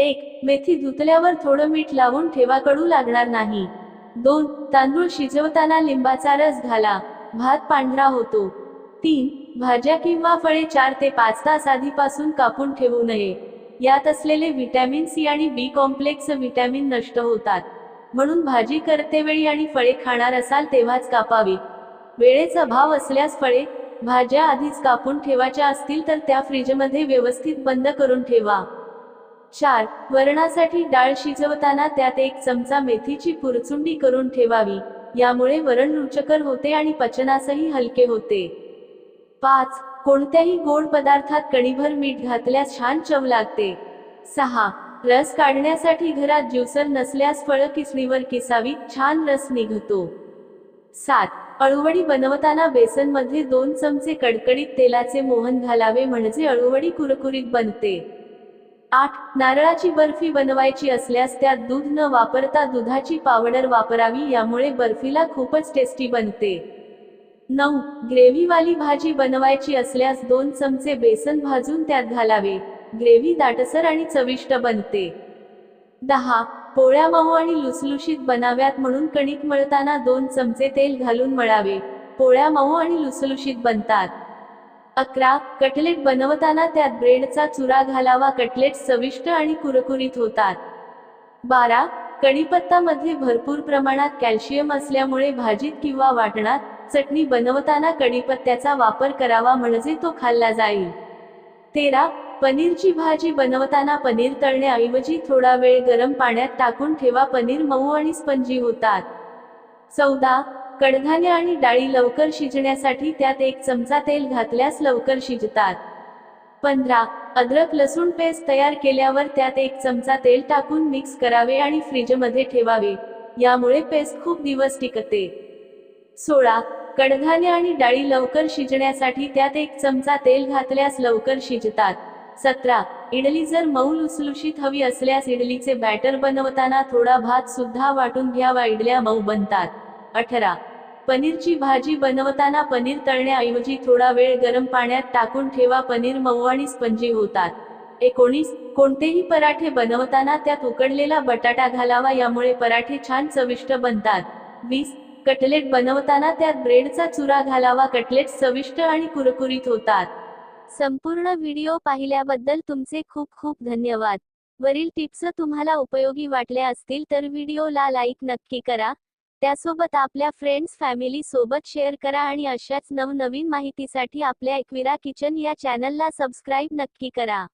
1. मेथी धुतल्यावर थोडं मीठ लावून ठेवा, कडू लागणार नाही. 2. तांदूळ शिजवताना लिंबाचा रस घाला, भात पांढरा होतो. 3. भाज्या किंवा फळे 4 ते 5 तास आधीपासून कापून ठेवू नये. यात असलेले व्हिटॅमिन सी आणि बी कॉम्प्लेक्स व्हिटॅमिन नष्ट होतात, म्हणून भाजी करतेवेळी आणि फळे खाणार असाल तेव्हाच कापावी. वेळेचा अभाव असल्यास फळे, भाज्या आधीच कापून ठेवायच्या असतील तर त्या फ्रीजमध्ये व्यवस्थित बंद करून ठेवा. 4. वरणासाठी डाळ शिजवताना त्यात 1 चमचा मेथीची पुरचुंडी करून ठेवावी. यामुळे वरण रुचकर होते आणि पचनासही हलके होते. 5. कोणत्याही गोड पदार्थात कणीभर मीठ घातल्यास छान चव लागते. 6. रस काढण्यासाठी घरात ज्युसर नसल्यास फळं किसणीवर किसावी, छान रस निघतो. 7. अळूवडी बनवताना बेसनमध्ये 2 चमचे कडकडीत तेलाचे मोहन घालावे, म्हणजे अळूवडी कुरकुरीत बनते. 8. नारळाची बर्फी बनवायची असल्यास त्यात दूध न वापरता दुधाची पावडर वापरावी, यामुळे बर्फीला खूपच टेस्टी बनते. 9. ग्रेव्हीवाली भाजी बनवायची असल्यास 2 चमचे बेसन भाजून त्यात घालावे, ग्रेव्ही दाटसर आणि चविष्ट बनते. 10. पोळ्या मऊ आणि लुसलुशीत बनाव्यात म्हणून कणिक मळताना 2 चमचे तेल घालून मळावे, पोळ्या मऊ आणि लुसलुशीत बनतात. 11. कटलेट बनवताना त्यात ब्रेडचा चुरा घालावा, कटलेट चविष्ट आणि कुरकुरीत होतात. 12. कढीपत्ता मध्ये भरपूर प्रमाणात कॅल्शियम असल्यामुळे भाजीत किंवा वाटणात, चटणी बनवताना कढीपत्त्याचा वापर करावा, म्हणजे तो खाल्ला जाईल. 13. पनीरची भाजी बनवताना पनीर तळण्याऐवजी थोडा वेळ गरम पाण्यात टाकून ठेवा, पनीर मऊ आणि स्पंजी होतात. 14. कडधान्य आणि डाळी लवकर शिजण्यासाठी त्यात 1 चमचा तेल घातल्यास लवकर शिजतात. 15. अद्रक लसूण पेस्ट तयार केल्यावर त्यात 1 चमचा तेल टाकून मिक्स करावे आणि फ्रीजमध्ये ठेवावे, यामुळे पेस्ट खूप दिवस टिकते. 16. कडधान्य आणि डाळी लवकर शिजण्यासाठी त्यात 1 चमचा तेल घातल्यास लवकर शिजतात. 17. इडली जर मऊ लुसलुशीत हवी असल्यास इडलीचे बॅटर बनवताना थोडा भात सुद्धा वाटून घ्यावा, इडल्या मऊ बनतात. 18. पनीरची भाजी बनवताना पनीर तळण्याऐवजी थोडा वेळ गरम पाण्यात टाकून ठेवा, पनीर मऊ आणि स्पंजी होतात. 19. कोणतेही पराठे बनवताना त्यात उकडलेला बटाटा घालावा, यामुळे पराठे छान चविष्ट बनतात. 20. कटलेट बनवताना त्यात ब्रेडचा चुरा घालावा, कटलेट चविष्ट आणि कुरकुरीत होतात. संपूर्ण व्हिडिओ पाहिल्याबद्दल तुमचे खूप खूप धन्यवाद. वरील टिप्स तुम्हाला उपयोगी वाटल्या असतील तर व्हिडिओला लाईक नक्की करा. त्यासोबत आपल्या फ्रेंड्स फॅमिली सोबत शेअर करा आणि अशाच नवनवीन माहितीसाठी आपल्या एकविरा किचन या चॅनलला सबस्क्राईब नक्की करा.